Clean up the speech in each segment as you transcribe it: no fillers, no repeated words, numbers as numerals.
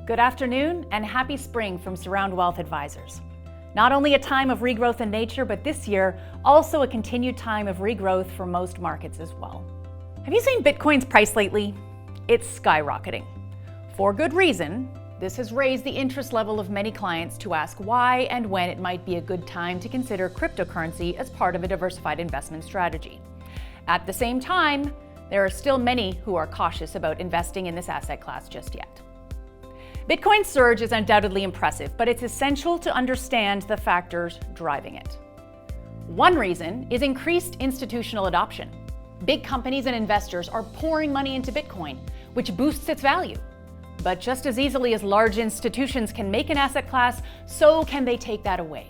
Good afternoon and happy spring from Surround Wealth Advisors. Not only a time of regrowth in nature, but this year, also a continued time of regrowth for most markets as well. Have you seen Bitcoin's price lately? It's skyrocketing. For good reason. This has raised the interest level of many clients to ask why and when it might be a good time to consider cryptocurrency as part of a diversified investment strategy. At the same time, there are still many who are cautious about investing in this asset class just yet. Bitcoin's surge is undoubtedly impressive, but it's essential to understand the factors driving it. One reason is increased institutional adoption. Big companies and investors are pouring money into Bitcoin, which boosts its value. But just as easily as large institutions can make an asset class, so can they take that away.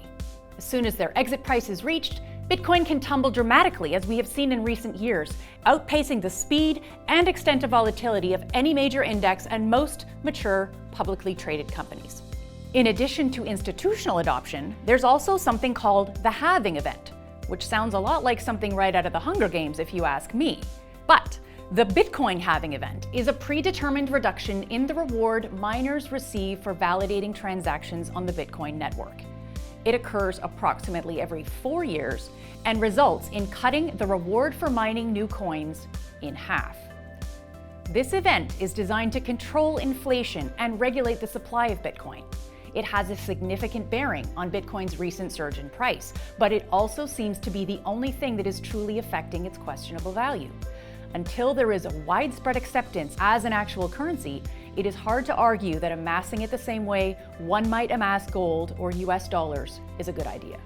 As soon as their exit price is reached, Bitcoin can tumble dramatically, as we have seen in recent years, outpacing the speed and extent of volatility of any major index and most mature publicly traded companies. In addition to institutional adoption, there's also something called the halving event, which sounds a lot like something right out of the Hunger Games if you ask me. But the Bitcoin halving event is a predetermined reduction in the reward miners receive for validating transactions on the Bitcoin network. It occurs approximately every 4 years and results in cutting the reward for mining new coins in half. This event is designed to control inflation and regulate the supply of Bitcoin. It has a significant bearing on Bitcoin's recent surge in price, but it also seems to be the only thing that is truly affecting its questionable value. Until there is a widespread acceptance as an actual currency, it is hard to argue that amassing it the same way one might amass gold or US dollars is a good idea.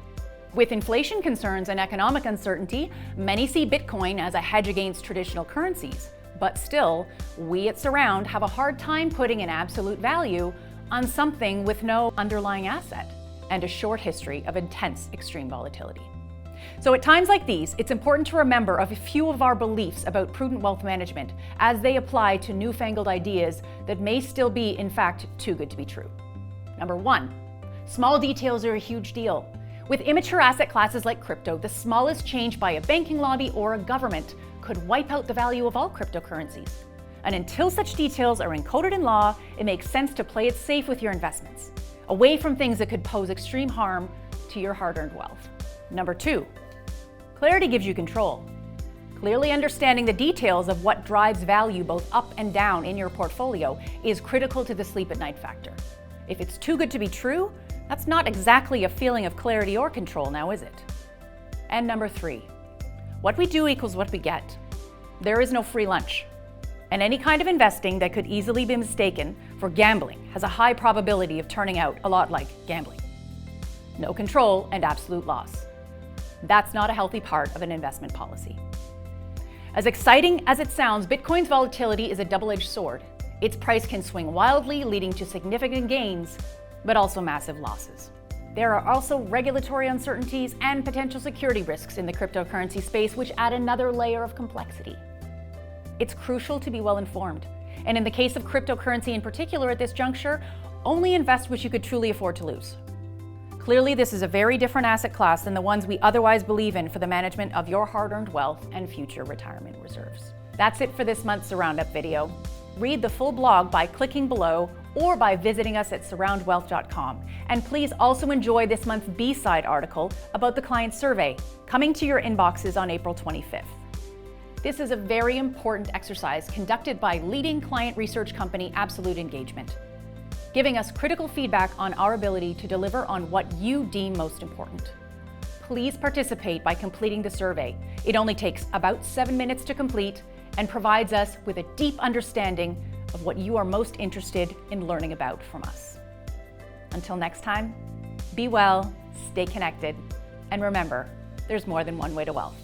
With inflation concerns and economic uncertainty, many see Bitcoin as a hedge against traditional currencies. But still, we at Surround have a hard time putting an absolute value on something with no underlying asset and a short history of intense extreme volatility. So at times like these, it's important to remember of a few of our beliefs about prudent wealth management as they apply to newfangled ideas that may still be, in fact, too good to be true. Number 1, small details are a huge deal. With immature asset classes like crypto, the smallest change by a banking lobby or a government could wipe out the value of all cryptocurrencies. And until such details are encoded in law, it makes sense to play it safe with your investments, away from things that could pose extreme harm to your hard-earned wealth. Number 2, clarity gives you control. Clearly understanding the details of what drives value both up and down in your portfolio is critical to the sleep at night factor. If it's too good to be true, that's not exactly a feeling of clarity or control now, is it? And number 3, what we do equals what we get. There is no free lunch. And any kind of investing that could easily be mistaken for gambling has a high probability of turning out a lot like gambling. No control and absolute loss. That's not a healthy part of an investment policy. As exciting as it sounds, Bitcoin's volatility is a double-edged sword. Its price can swing wildly, leading to significant gains, but also massive losses. There are also regulatory uncertainties and potential security risks in the cryptocurrency space, which add another layer of complexity. It's crucial to be well informed. And in the case of cryptocurrency in particular at this juncture, only invest what you could truly afford to lose. Clearly, this is a very different asset class than the ones we otherwise believe in for the management of your hard-earned wealth and future retirement reserves. That's it for this month's Surroundup video. Read the full blog by clicking below or by visiting us at surroundwealth.com. And please also enjoy this month's B-side article about the client survey, coming to your inboxes on April 25th. This is a very important exercise conducted by leading client research company Absolute Engagement, giving us critical feedback on our ability to deliver on what you deem most important. Please participate by completing the survey. It only takes about 7 minutes to complete and provides us with a deep understanding of what you are most interested in learning about from us. Until next time, be well, stay connected, and remember, there's more than one way to wealth.